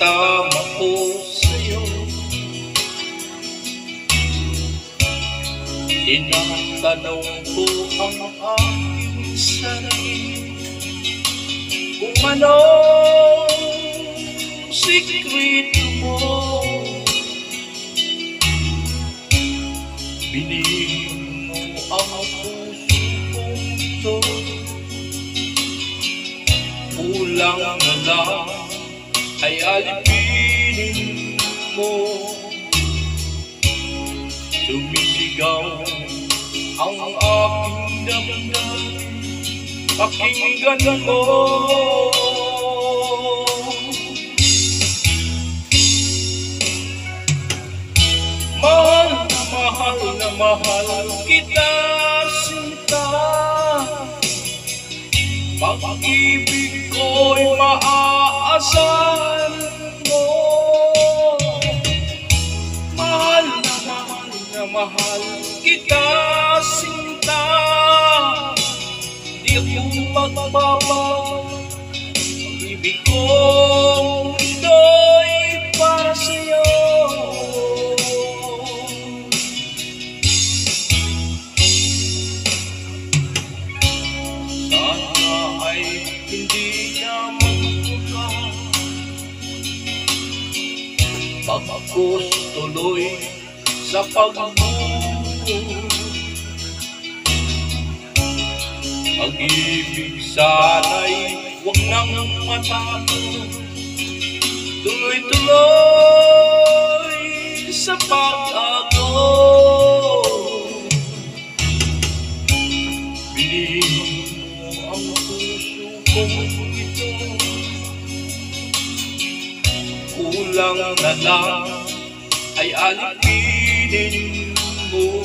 tama ko sa'yo. Tinatanong ko ang aking sarili kung anong sikreto mo. Binigyan mo ang puso kong ito, kulang na lang ay alipinin mo. Sumisigaw ang aking damdamin, pakinggan mo. Mahal na mahal kita, sinta. Pag-ibig ko'y maaasahan mo. Mahal na mahal kita, sinta. Di ako magbabago, pag-ibig ko ito'y para sa'yo. Hindi na magbuka pag-agos tuloy sa pagbubuo. Pag-ibig sana'y huwag nang matapos, tuloy-tuloy sa pag-agos. Kung ito kulang na lang ay alipinin mo.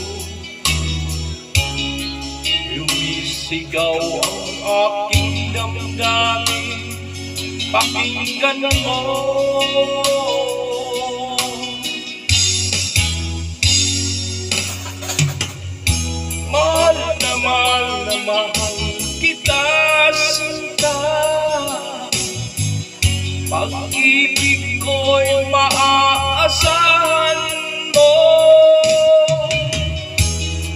Lumisigaw ang aking damdamin, pakinggan mo. Mahal na mahal kita, sinta. Pag-ibig ko'y maaasahan mo.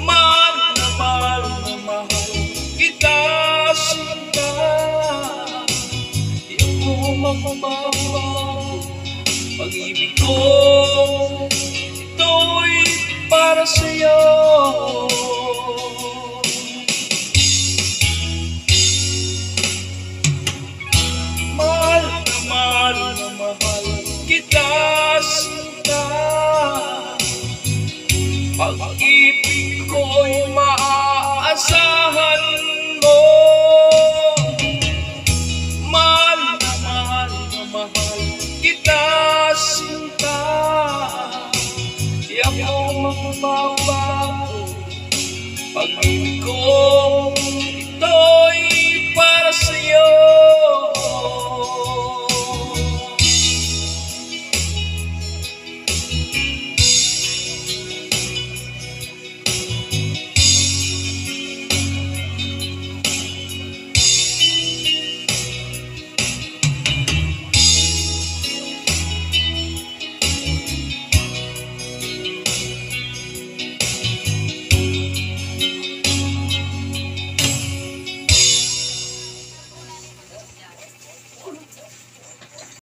Mahal na mahal kita, sinta. Di ako magbabago, pag-ibig ko ito'y para sa'yo. Mahal kita, sinta. Pag-ibig ko'y maaasahan